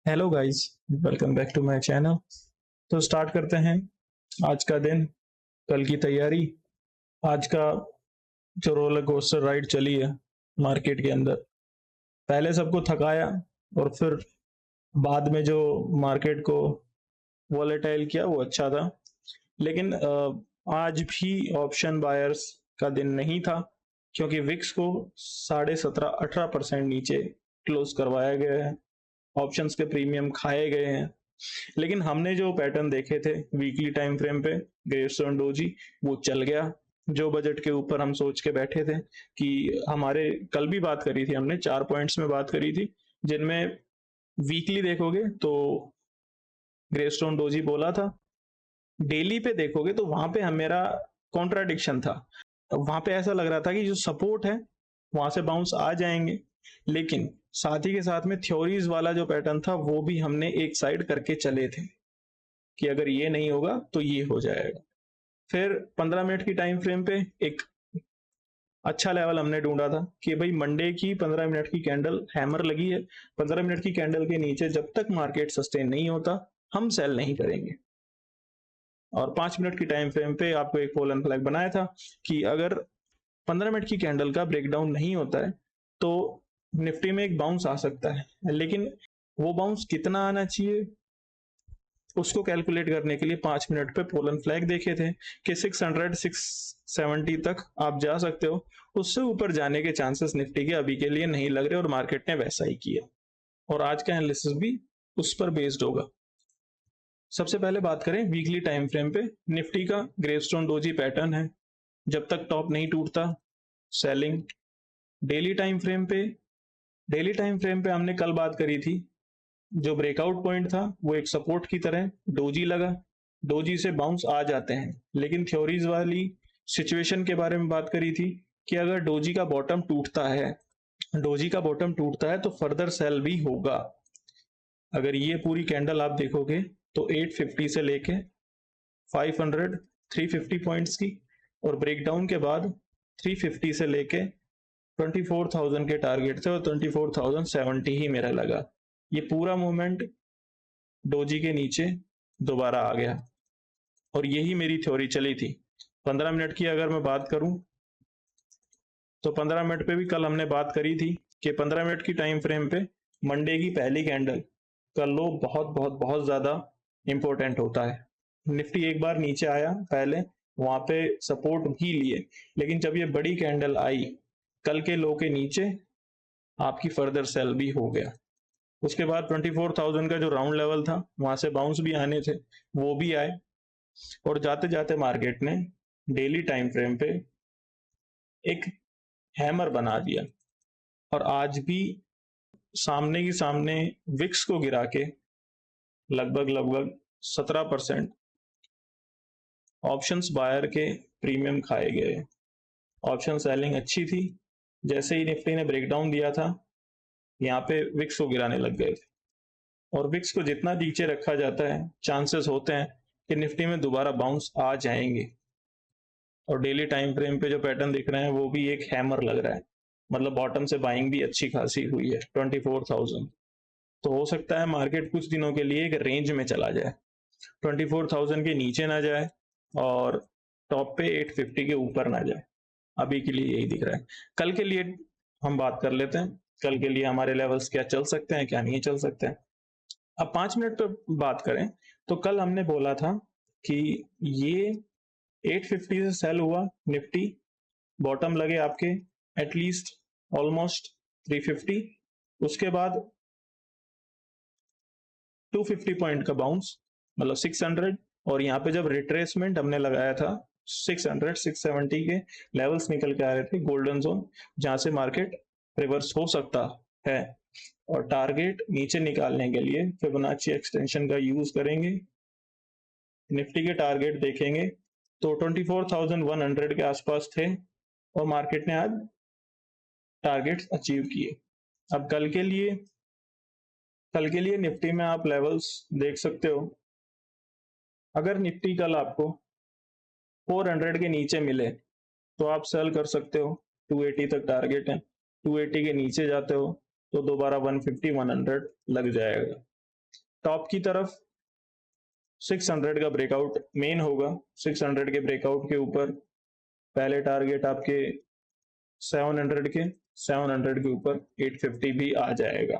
Hello guys, welcome back to my channel. तो start करते हैं आज का दिन, कल की तैयारी। आज का जो रोलर कोस्टर राइड चली है मार्केट के अंदर, पहले सबको थकाया और फिर बाद में जो मार्केट को वॉलेटाइल किया वो अच्छा था। लेकिन आज भी ऑप्शन बायर्स का दिन नहीं था, क्योंकि विक्स को 17.5-18% नीचे क्लोज करवाया गया है। ऑप्शंस के प्रीमियम खाए गए हैं। लेकिन हमने जो पैटर्न देखे थे वीकली टाइम फ्रेम पे, ग्रेवस्टोन डोजी, वो चल गया। जो बजट के ऊपर हम सोच के बैठे थे कि हमारे, कल भी बात करी थी हमने, 4 पॉइंट्स में बात करी थी, जिनमें वीकली देखोगे तो ग्रेवस्टोन डोजी बोला था। डेली पे देखोगे तो वहां पे मेरा कॉन्ट्राडिक्शन था। वहां पे ऐसा लग रहा था कि जो सपोर्ट है वहां से बाउंस आ जाएंगे, लेकिन साथ ही के साथ में थ्योरीज वाला जो पैटर्न था वो भी हमने एक साइड करके चले थे कि अगर ये नहीं होगा तो ये हो जाएगा। फिर 15 मिनट की टाइम फ्रेम पे एक अच्छा लेवल हमने ढूंढा था कि भाई मंडे की 15 मिनट की कैंडल हैमर लगी है, 15 मिनट की कैंडल के नीचे जब तक मार्केट सस्टेन नहीं होता हम सेल नहीं करेंगे। और 5 मिनट की टाइम फ्रेम पे आपको एक पोल एंड फ्लैग बनाया था कि अगर 15 मिनट की कैंडल का ब्रेकडाउन नहीं होता है तो निफ्टी में एक बाउंस आ सकता है, लेकिन वो बाउंस कितना आना चाहिए उसको कैलकुलेट करने के लिए 5 मिनट पे पोल एंड फ्लैग देखे थे कि 600 670 तक आप जा सकते हो। उससे ऊपर जाने के चांसेस निफ्टी के अभी के लिए नहीं लग रहे और मार्केट ने वैसा ही किया, और आज का एनालिसिस भी उस पर बेस्ड होगा। सबसे पहले बात करें वीकली टाइम फ्रेम पे, निफ्टी का ग्रेवस्टोन डोजी पैटर्न है, जब तक टॉप नहीं टूटता सेलिंग। डेली टाइम फ्रेम पे, डेली टाइम फ्रेम पे हमने कल बात करी थी, जो ब्रेकआउट पॉइंट था वो एक सपोर्ट की तरह डोजी लगा, डोजी से बाउंस आ जाते हैं। लेकिन थ्योरीज वाली सिचुएशन के बारे में बात करी थी कि अगर डोजी का बॉटम टूटता है, डोजी का बॉटम टूटता है तो फर्दर सेल भी होगा। अगर ये पूरी कैंडल आप देखोगे तो 850 से लेके 500 350 पॉइंट्स की, और ब्रेकडाउन के बाद 350 से लेके 24,000 के टारगेट थे और 24,070 ही मेरा लगा। ये पूरा मूवमेंट डोजी के नीचे दोबारा आ गया, और यही मेरी थ्योरी चली थी। 15 मिनट की अगर मैं बात करूं तो 15 मिनट पे भी कल हमने बात करी थी कि 15 मिनट की टाइम फ्रेम पे मंडे की पहली कैंडल का लो बहुत बहुत बहुत ज्यादा इंपॉर्टेंट होता है। निफ्टी एक बार नीचे आया पहले, वहां पे सपोर्ट भी लिए, लेकिन जब ये बड़ी कैंडल आई कल के लो के नीचे, आपकी फर्दर सेल भी हो गया। उसके बाद 24,000 का जो राउंड लेवल था वहां से बाउंस भी आने थे, वो भी आए, और जाते जाते मार्केट ने डेली टाइम फ्रेम पे एक हैमर बना दिया। और आज भी सामने की सामने विक्स को गिरा के लगभग लगभग 17% ऑप्शंस बायर के प्रीमियम खाए गए। ऑप्शन सेलिंग अच्छी थी, जैसे ही निफ्टी ने ब्रेकडाउन दिया था यहाँ पे विक्स को गिराने लग गए थे, और विक्स को जितना नीचे रखा जाता है चांसेस होते हैं कि निफ्टी में दोबारा बाउंस आ जाएंगे। और डेली टाइम फ्रेम पे जो पैटर्न दिख रहे हैं वो भी एक हैमर लग रहा है, मतलब बॉटम से बाइंग भी अच्छी खासी हुई है 24,000। तो हो सकता है मार्केट कुछ दिनों के लिए एक रेंज में चला जाए, 24,000 के नीचे ना जाए और टॉप पे 850 के ऊपर ना जाए। अभी के लिए यही दिख रहा है। कल के लिए हम बात कर लेते हैं, कल के लिए हमारे लेवल्स क्या चल सकते हैं क्या नहीं चल सकते हैं। अब 5 मिनट पे बात करें तो कल हमने बोला था कि ये 850 से सेल हुआ निफ्टी, बॉटम लगे आपके एटलीस्ट ऑलमोस्ट 350, उसके बाद 250 पॉइंट का बाउंस, मतलब 600, और यहाँ पे जब रिट्रेसमेंट हमने लगाया था 600 670 के लेवल्स निकल के आ रहे थे, गोल्डन जोन, जहां से मार्केट रिवर्स हो सकता है। और टारगेट नीचे निकालने के लिए फिबोनाची एक्सटेंशन का यूज करेंगे। निफ्टी के टारगेट देखेंगे तो 24,100 के आसपास थे, और मार्केट ने आज टारगेट्स अचीव किए। अब कल के लिए निफ्टी में आप लेवल्स देख सकते हो। अगर निफ्टी कल आपको 400 के नीचे मिले तो आप सेल कर सकते हो, 280 तक टारगेट है। 280 के नीचे जाते हो तो दोबारा 150 100 लग जाएगा। टॉप की तरफ 600 का ब्रेकआउट मेन होगा। 600 के ब्रेकआउट के ऊपर पहले टारगेट आपके 700 के, 700 के ऊपर 850 भी आ जाएगा।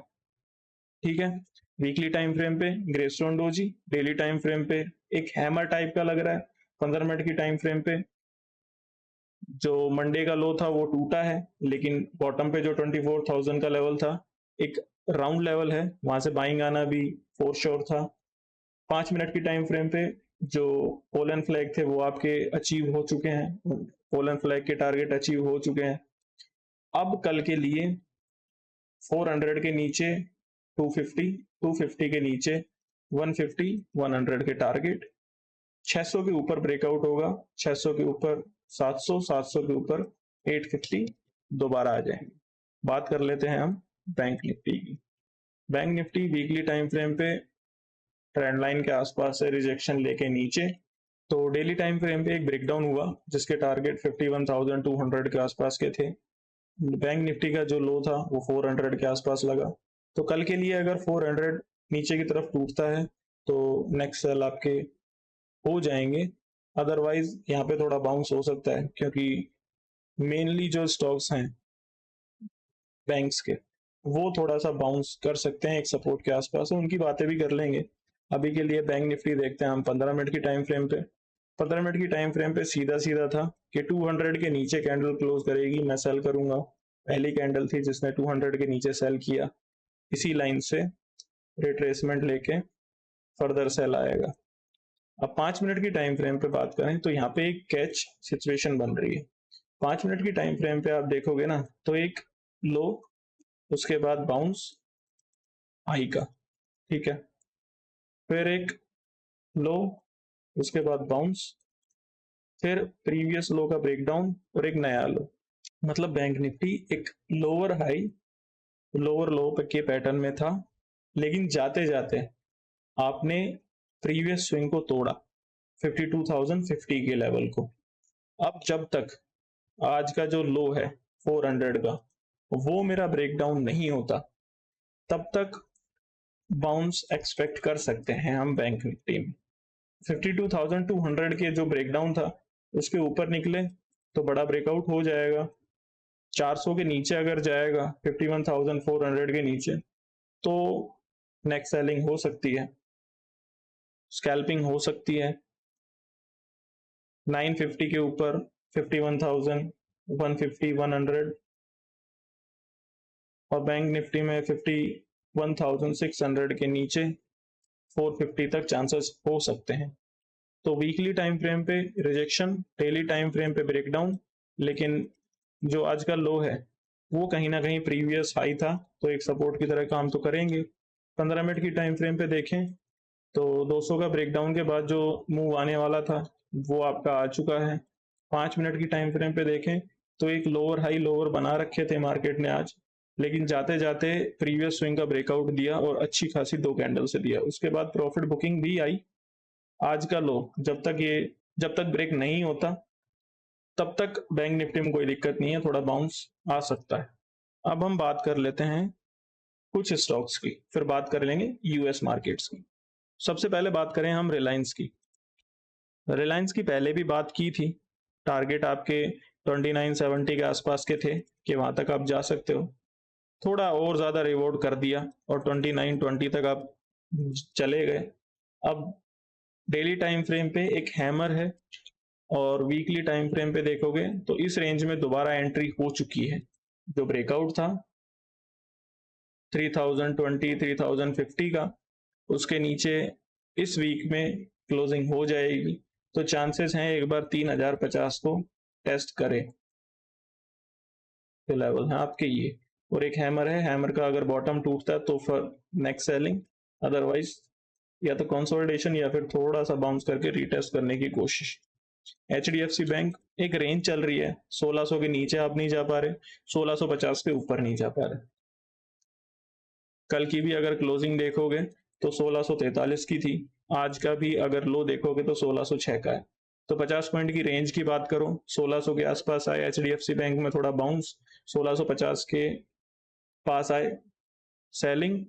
ठीक है, वीकली टाइम फ्रेम पे ग्रेस्टोन डोजी, डेली टाइम फ्रेम पे एक हैमर टाइप का लग रहा है। 15 मिनट की टाइम फ्रेम पे जो मंडे का लो था वो टूटा है, लेकिन बॉटम पे जो 24,000 का लेवल था एक राउंड लेवल है, वहां से बाइंग आना भी फोर श्योर था। 5 मिनट की टाइम फ्रेम पे जो पोलन फ्लैग थे वो आपके अचीव हो चुके हैं, पोलन फ्लैग के टारगेट अचीव हो चुके हैं। अब कल के लिए 400 के नीचे 250, 250 के नीचे 150, 100 के टारगेट, 600 के ऊपर ब्रेकआउट होगा, 600 के ऊपर 700, 700 के ऊपर 850 दोबारा आ जाएंगे। बात कर लेते हैं हम बैंक निफ्टी की। Bank Nifty weekly time frame पे ट्रेंड लाइन के आसपास से रिजेक्शन लेके नीचे, तो डेली टाइम फ्रेम पे एक ब्रेकडाउन हुआ जिसके टारगेट 51,200 के आसपास के थे। बैंक निफ्टी का जो लो था वो 400 के आसपास लगा। तो कल के लिए अगर 400 नीचे की तरफ टूटता है तो नेक्स्ट सेल आपके हो जाएंगे, अदरवाइज यहाँ पे थोड़ा बाउंस हो सकता है, क्योंकि मेनली जो स्टॉक्स हैं बैंक्स के वो थोड़ा सा बाउंस कर सकते हैं एक सपोर्ट के आसपास, तो उनकी बातें भी कर लेंगे। अभी के लिए बैंक निफ्टी देखते हैं हम 15 मिनट की टाइम फ्रेम पे। 15 मिनट की टाइम फ्रेम पे सीधा सीधा था कि 200 के नीचे कैंडल क्लोज करेगी, मैं सेल करूंगा। पहली कैंडल थी जिसने 200 के नीचे सेल किया, इसी लाइन से रिट्रेसमेंट लेके फर्दर सेल आएगा। अब 5 मिनट की टाइम फ्रेम पे बात करें तो यहाँ पे एक कैच सिचुएशन बन रही है। 5 मिनट की टाइम फ्रेम पे आप देखोगे ना तो एक लो, उसके बाद बाउंस हाई का, ठीक है, फिर एक लो, उसके बाद बाउंस, फिर प्रीवियस लो का ब्रेकडाउन और एक नया लो। मतलब बैंक निफ्टी एक लोअर हाई लोअर लो के पैटर्न में था, लेकिन जाते जाते आपने प्रीवियस स्विंग को तोड़ा 52,050 के लेवल को। अब जब तक आज का जो लो है 400 का वो मेरा ब्रेकडाउन नहीं होता, तब तक बाउंस एक्सपेक्ट कर सकते हैं हम बैंक निफ्टी में। 52,200 के जो ब्रेकडाउन था उसके ऊपर निकले तो बड़ा ब्रेकआउट हो जाएगा। 400 के नीचे अगर जाएगा 51,400 के नीचे तो नेक्स्ट सेलिंग हो सकती है, स्कैल्पिंग हो सकती है। 950 के ऊपर 51,000, 150, 100 और बैंक निफ्टी में 51,600 के नीचे 450 तक चांसेस हो सकते हैं। तो वीकली टाइम फ्रेम पे रिजेक्शन, डेली टाइम फ्रेम पे ब्रेकडाउन, लेकिन जो आज का लो है वो कहीं ना कहीं प्रीवियस हाई था तो एक सपोर्ट की तरह काम तो करेंगे। 15 मिनट की टाइम फ्रेम पे देखें तो 200 का ब्रेकडाउन के बाद जो मूव आने वाला था वो आपका आ चुका है। 5 मिनट की टाइम फ्रेम पे देखें तो एक लोअर हाई लोअर बना रखे थे मार्केट ने आज, लेकिन जाते जाते प्रीवियस स्विंग का ब्रेकआउट दिया और अच्छी खासी 2 कैंडल से दिया। उसके बाद प्रॉफिट बुकिंग भी आई। आज का लो जब तक ब्रेक नहीं होता तब तक बैंक निफ्टी में कोई दिक्कत नहीं है, थोड़ा बाउंस आ सकता है। अब हम बात कर लेते हैं कुछ स्टॉक्स की, फिर बात कर लेंगे यूएस मार्केट्स की। सबसे पहले बात करें हम रिलायंस की। रिलायंस की पहले भी बात की थी, टारगेट आपके 2970 के आसपास के थे कि वहां तक आप जा सकते हो। थोड़ा और ज्यादा रिवॉर्ड कर दिया और 2920 तक आप चले गए। अब डेली टाइम फ्रेम पे एक हैमर है और वीकली टाइम फ्रेम पे देखोगे तो इस रेंज में दोबारा एंट्री हो चुकी है। जो ब्रेकआउट था 3020, 3050 का, उसके नीचे इस वीक में क्लोजिंग हो जाएगी, तो चांसेस हैं एक बार 3050 को टेस्ट करे तो लेवल है आपके ये। और एक हैमर है, हैमर का अगर बॉटम टूटता है तो फिर नेक्स्ट सेलिंग, अदरवाइज या तो कंसोलिडेशन या फिर थोड़ा सा बाउंस करके रीटेस्ट करने की कोशिश। HDFC बैंक एक रेंज चल रही है, 1600 के नीचे आप नहीं जा पा रहे, 1650 के ऊपर नहीं जा पा रहे। कल की भी अगर क्लोजिंग देखोगे तो 1643 की थी, आज का भी अगर लो देखोगे तो 1606 का है। तो 50 पॉइंट की रेंज की बात करो, 1600 के आसपास आए HDFC बैंक में थोड़ा बाउंस, 1650 के पास आए सेलिंग,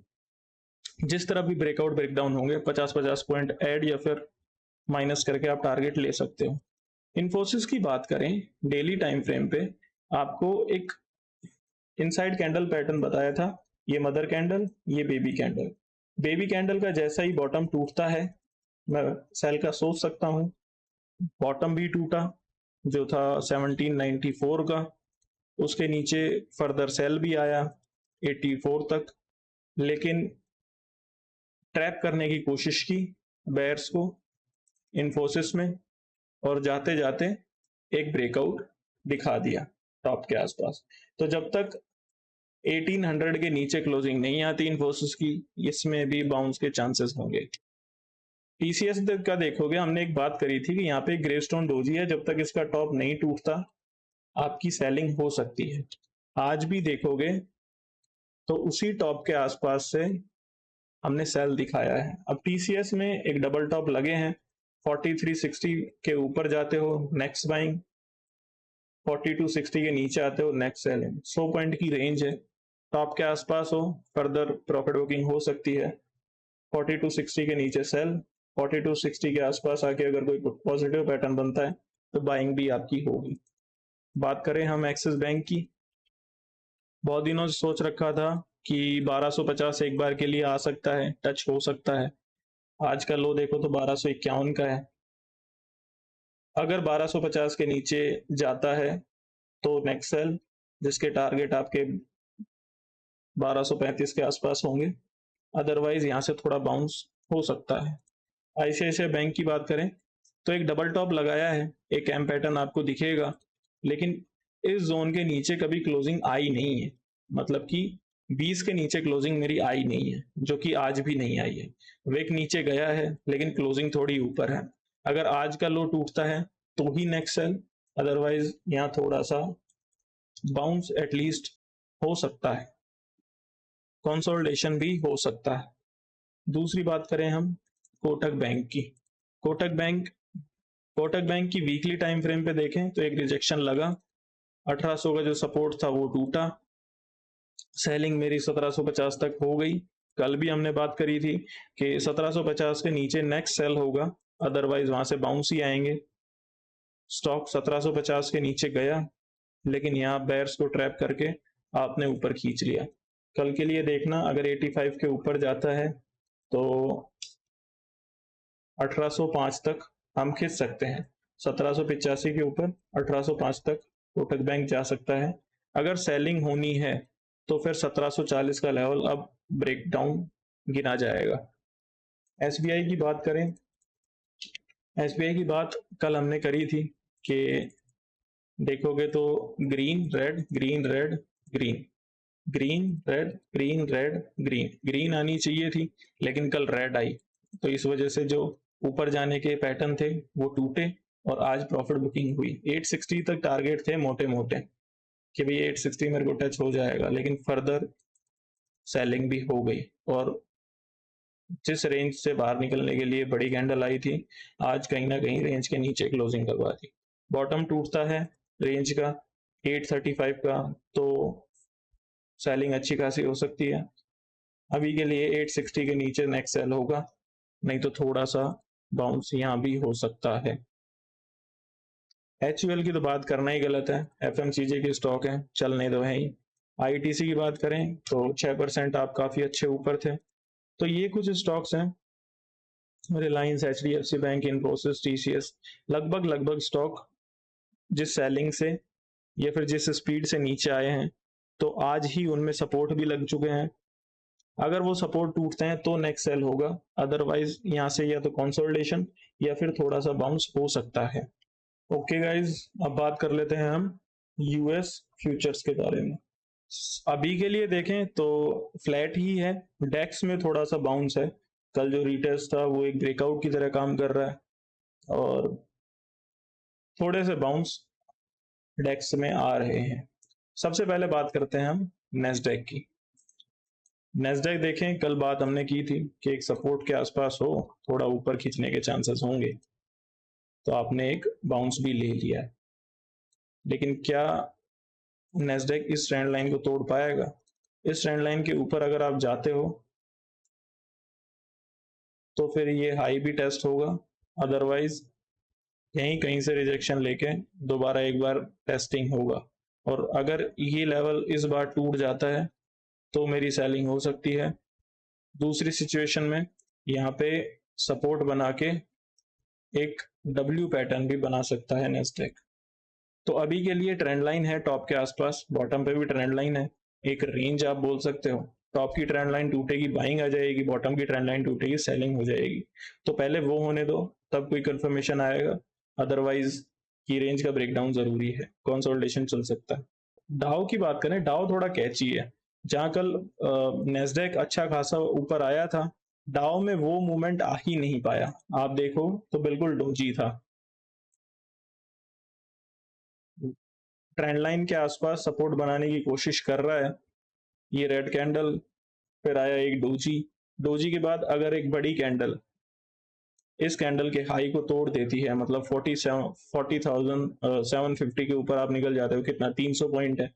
जिस तरह भी ब्रेकआउट ब्रेकडाउन होंगे 50-50 पॉइंट ऐड या फिर माइनस करके आप टारगेट ले सकते हो। इन्फोसिस की बात करें डेली टाइम फ्रेम पे, आपको एक इनसाइड कैंडल पैटर्न बताया था, ये मदर कैंडल, ये बेबी कैंडल। बेबी कैंडल का जैसा ही बॉटम टूटता है मैं सेल का सोच सकता हूँ। बॉटम भी टूटा जो था 1794 का, उसके नीचे फर्दर सेल भी आया 84 तक, लेकिन ट्रैप करने की कोशिश की बेयर्स को इन्फोसिस में, और जाते जाते एक ब्रेकआउट दिखा दिया टॉप के आसपास। तो जब तक 1800 के नीचे क्लोजिंग नहीं आती इन्फोसिस की, इसमें भी बाउंस के चांसेस होंगे। टीसीएस का देखोगे, हमने एक बात करी थी कि यहाँ पे ग्रेवस्टोन डोजी है, जब तक इसका टॉप नहीं टूटता आपकी सेलिंग हो सकती है। आज भी देखोगे तो उसी टॉप के आसपास से हमने सेल दिखाया है। अब टीसीएस में एक डबल टॉप लगे हैं, 4360 के ऊपर जाते हो नेक्स्ट बाइंग, 4260 के नीचे आते हो नेक्स्ट सेलिंग। 100 पॉइंट की रेंज है, टॉप के आसपास हो फर्दर प्रॉफिट बुकिंग हो सकती है। 4260 के नीचे सेल, 4260 के आसपास आके अगर कोई पॉजिटिव पैटर्न बनता है तो बाइंग भी आपकी होगी। बात करें हम एक्सिस बैंक की, बहुत दिनों से सोच रखा था कि 1250 एक बार के लिए आ सकता है, टच हो सकता है। आज का लो देखो तो 1251 का है। अगर 1250 के नीचे जाता है तो नेक्स्ट सेल, जिसके टारगेट आपके 1235 के आसपास होंगे। अदरवाइज यहाँ से थोड़ा बाउंस हो सकता है। आईसीआईसीआई बैंक की बात करें तो एक डबल टॉप लगाया है, एक एम पैटर्न आपको दिखेगा, लेकिन इस जोन के नीचे कभी क्लोजिंग आई नहीं है, मतलब कि 20 के नीचे क्लोजिंग मेरी आई नहीं है, जो कि आज भी नहीं आई है। वेक नीचे गया है लेकिन क्लोजिंग थोड़ी ऊपर है। अगर आज का लो टूटता है तो ही नेक्स्ट सेल, अदरवाइज यहाँ थोड़ा सा बाउंस एटलीस्ट हो सकता है, कंसोलिडेशन भी हो सकता है। दूसरी बात करें हम कोटक बैंक की, कोटक बैंक की वीकली टाइम फ्रेम पे देखें तो एक रिजेक्शन लगा, 1800 का जो सपोर्ट था वो टूटा, सेलिंग मेरी 1750 तक हो गई। कल भी हमने बात करी थी कि 1750 के नीचे नेक्स्ट सेल होगा, अदरवाइज वहां से बाउंस ही आएंगे। स्टॉक 1750 के नीचे गया, लेकिन यहाँ बेयर्स को ट्रैप करके आपने ऊपर खींच लिया। कल के लिए देखना, अगर 85 के ऊपर जाता है तो 1805 तक हम खींच सकते हैं। 1785 के ऊपर 1805 तक कोटक बैंक जा सकता है। अगर सेलिंग होनी है तो फिर 1740 का लेवल अब ब्रेकडाउन गिना जाएगा। एसबीआई की बात करें, एसबीआई की बात कल हमने करी थी कि देखोगे तो green red green red green, green red green red green, green आनी चाहिए थी लेकिन कल रेड आई, तो इस वजह से जो ऊपर जाने के पैटर्न थे वो टूटे और आज प्रॉफिट बुकिंग हुई। 860 तक टारगेट थे मोटे मोटे कि भाई 860 मेरे को टच हो जाएगा, लेकिन फर्दर सेलिंग भी हो गई और जिस रेंज से बाहर निकलने के लिए बड़ी कैंडल आई थी, आज कहीं ना कहीं रेंज के नीचे क्लोजिंग करवा दी। बॉटम टूटता है रेंज का 835 का तो सेलिंग अच्छी खासी हो सकती है। अभी के लिए 860 के नीचे नेक्स्ट सेल होगा, नहीं तो थोड़ा सा बाउंस यहाँ भी हो सकता है। HUL की तो बात करना ही गलत है, FMCG के स्टॉक है, चलने दो है ही। ITC की बात करें तो 6% आप काफी अच्छे ऊपर थे। तो ये कुछ स्टॉक्स हैं, Reliance, HDFC bank, Infosys, TCS, लगभग स्टॉक जिस सेलिंग से या फिर जिस स्पीड से नीचे आए हैं तो आज ही उनमें सपोर्ट भी लग चुके हैं। अगर वो सपोर्ट टूटते हैं तो नेक्स्ट सेल होगा, अदरवाइज यहाँ से या तो कंसोलिडेशन या फिर थोड़ा सा बाउंस हो सकता है। ओके गाइज, अब बात कर लेते हैं हम यूएस फ्यूचर्स के बारे में। अभी के लिए देखें तो फ्लैट ही है, डेक्स में थोड़ा सा बाउंस है, कल जो रिटेस्ट था वो एक ब्रेकआउट की तरह काम कर रहा है और थोड़े से बाउंस डेक्स में आ रहे हैं। सबसे पहले बात करते हैं हम नेस्डेक की। नेस्डेक देखें, कल बात हमने की थी कि एक सपोर्ट के आसपास हो, थोड़ा ऊपर खींचने के चांसेस होंगे, तो आपने एक बाउंस भी ले लिया है, लेकिन क्या नेस्डेक इस ट्रेंड लाइन को तोड़ पाएगा? इस ट्रेंड लाइन के ऊपर अगर आप जाते हो तो फिर ये हाई भी टेस्ट होगा, अदरवाइज यहीं कहीं से रिजेक्शन लेके दोबारा एक बार टेस्टिंग होगा। और अगर ये लेवल इस बार टूट जाता है तो मेरी सेलिंग हो सकती है। दूसरी सिचुएशन में यहाँ पे सपोर्ट बना के एक डब्ल्यू पैटर्न भी बना सकता है नेस्डेक। तो अभी के लिए ट्रेंड लाइन है टॉप के आसपास, बॉटम पे भी ट्रेंड लाइन है, एक रेंज आप बोल सकते हो। टॉप की ट्रेंड लाइन टूटेगी बाइंग आ जाएगी, बॉटम की ट्रेंड लाइन टूटेगी सेलिंग हो जाएगी। तो पहले वो होने दो, तब कोई कंफर्मेशन आएगा, अदरवाइज की रेंज का ब्रेकडाउन जरूरी है, कंसोलिडेशन चल सकता है। डाउ की बात करें, डाउ थोड़ा कैची है। जहां कल नेस्डेक अच्छा खासा ऊपर आया था, डाउ में वो मूवमेंट आ ही नहीं पाया। आप देखो तो बिल्कुल डोजी था, ट्रेंड लाइन के आसपास सपोर्ट बनाने की कोशिश कर रहा है। ये रेड कैंडल, फिर आया एक डोजी, डोजी के बाद अगर एक बड़ी कैंडल इस कैंडल के हाई को तोड़ देती है, मतलब 40,750 के ऊपर आप निकल जाते हो, कितना 300 पॉइंट है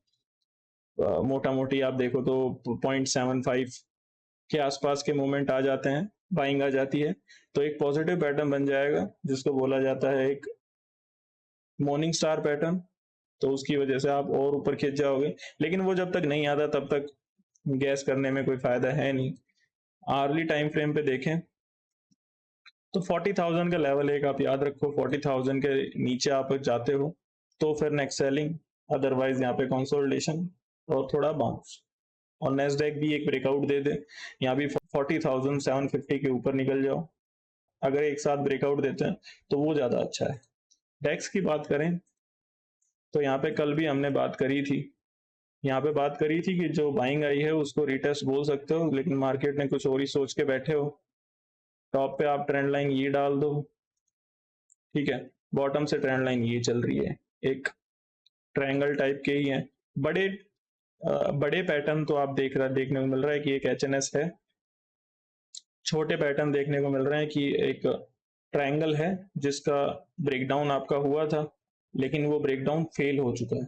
मोटा मोटी आप देखो तो 0.75 के आसपास के मोमेंट आ जाते हैं, बाइंग आ जाती है, तो एक पॉजिटिव पैटर्न बन जाएगा जिसको बोला जाता है एक मॉर्निंग स्टार पैटर्न। तो उसकी वजह से आप और ऊपर खिंच जाओगे, लेकिन वो जब तक नहीं आता तब तक गैस करने में कोई फायदा है नहीं। आर्ली टाइम फ्रेम पे देखें तो 40,000 का लेवल एक आप याद रखो, 40,000 के नीचे आप जाते हो तो फिर नेक्स्ट सेलिंग, अदरवाइज यहाँ पे कंसोलिडेशन और थोड़ा बाउंस। और नेस्डेक भी एक ब्रेकआउट दे दे, यहाँ भी 40,750 के ऊपर निकल जाओ, अगर एक साथ ब्रेकआउट देते हैं तो वो ज्यादा अच्छा है। डेक्स की बात करें तो यहाँ पे कल भी हमने बात करी थी, यहाँ पे बात करी थी कि जो बाइंग आई है उसको रिटेस्ट बोल सकते हो, लेकिन मार्केट ने कुछ और ही सोच के बैठे हो। टॉप पे आप ट्रेंड लाइन ये डाल दो, ठीक है, बॉटम से ट्रेंड लाइन ये चल रही है, एक ट्रायंगल टाइप के ही है। बड़े बड़े पैटर्न तो आप देखने को मिल रहा है कि एक एचएनएस है, छोटे पैटर्न देखने को मिल रहे हैं कि एक ट्रायंगल है जिसका ब्रेकडाउन आपका हुआ था, लेकिन वो ब्रेकडाउन फेल हो चुका है,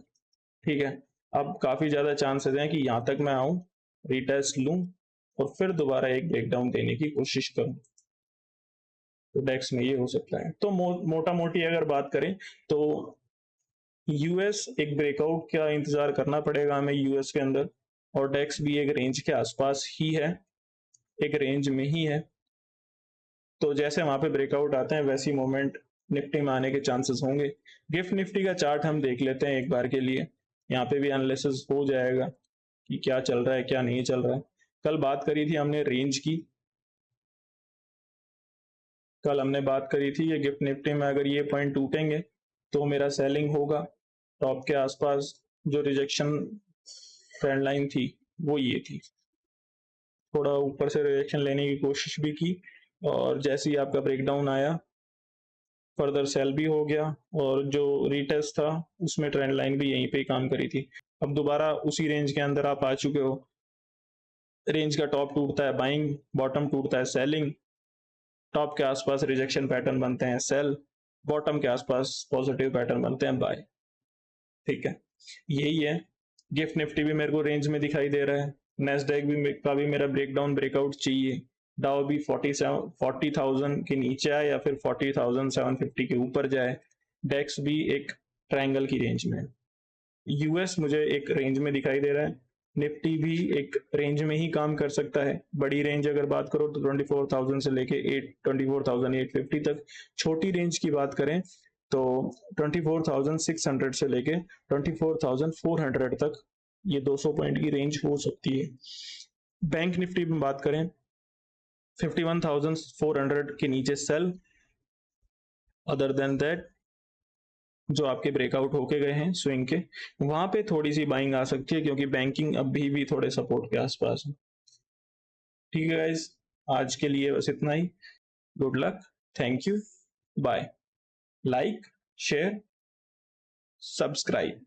ठीक है। अब काफी ज्यादा चांसेस हैं कि यहाँ तक मैं आऊं, रिटेस्ट लूं और फिर दोबारा एक ब्रेकडाउन देने की कोशिश करूं, तो डेक्स में ये हो सकता है। तो मोटा मोटी अगर बात करें तो यूएस एक ब्रेकआउट का इंतजार करना पड़ेगा हमें यूएस के अंदर, और डेक्स भी एक रेंज के आसपास ही है, एक रेंज में ही है। तो जैसे वहां पे ब्रेकआउट आते हैं वैसी मोमेंट निफ्टी में आने के चांसेस होंगे। गिफ्ट निफ्टी का चार्ट हम देख लेते हैं एक बार के लिए, यहाँ पे भी एनालिसिस हो जाएगा कि क्या चल रहा है क्या नहीं चल रहा है। कल बात करी थी हमने रेंज की, कल हमने बात करी थी ये गिफ्ट निफ्टी में अगर ये पॉइंट टूटेंगे तो मेरा सेलिंग होगा। टॉप के आसपास जो रिजेक्शन ट्रेंड लाइन थी वो ये थी, थोड़ा ऊपर से रिजेक्शन लेने की कोशिश भी की, और जैसे ही आपका ब्रेकडाउन आया फर्दर सेल भी हो गया, और जो रीटेस्ट था उसमें ट्रेंड लाइन भी यहीं पे काम करी थी। अब दोबारा उसी रेंज के अंदर आप आ चुके हो, रेंज का टॉप टूटता है बाइंग, बॉटम टूटता है सेलिंग, टॉप के आसपास रिजेक्शन पैटर्न बनते हैं सेल, बॉटम के आसपास पॉजिटिव पैटर्न बनते हैं बाय, ठीक है, यही है। गिफ्ट निफ्टी भी मेरे को रेंज में दिखाई दे रहा है, नेस्डेक भी का भी मेरा ब्रेकडाउन ब्रेकआउट चाहिए, डाउ भी 40,000 के नीचे आए या फिर 40,750 के ऊपर जाए, डेक्स भी एक ट्रायंगल की रेंज में, यूएस मुझे एक रेंज में दिखाई दे रहा है, निफ्टी भी एक रेंज में ही काम कर सकता है। बड़ी रेंज अगर बात करो तो 24,000 से लेके 24,850 तक, छोटी रेंज की बात करें तो 24,600 से लेके 24,400 तक ये 200 पॉइंट की रेंज हो सकती है। बैंक निफ्टी में बात करें 51,400 के नीचे सेल, अदर देन दैट जो आपके ब्रेकआउट होके गए हैं स्विंग के, वहां पे थोड़ी सी बाइंग आ सकती है क्योंकि बैंकिंग अभी भी थोड़े सपोर्ट के आसपास है। ठीक है गाइस, आज के लिए बस इतना ही। Good luck, thank you, bye. Like, share, subscribe.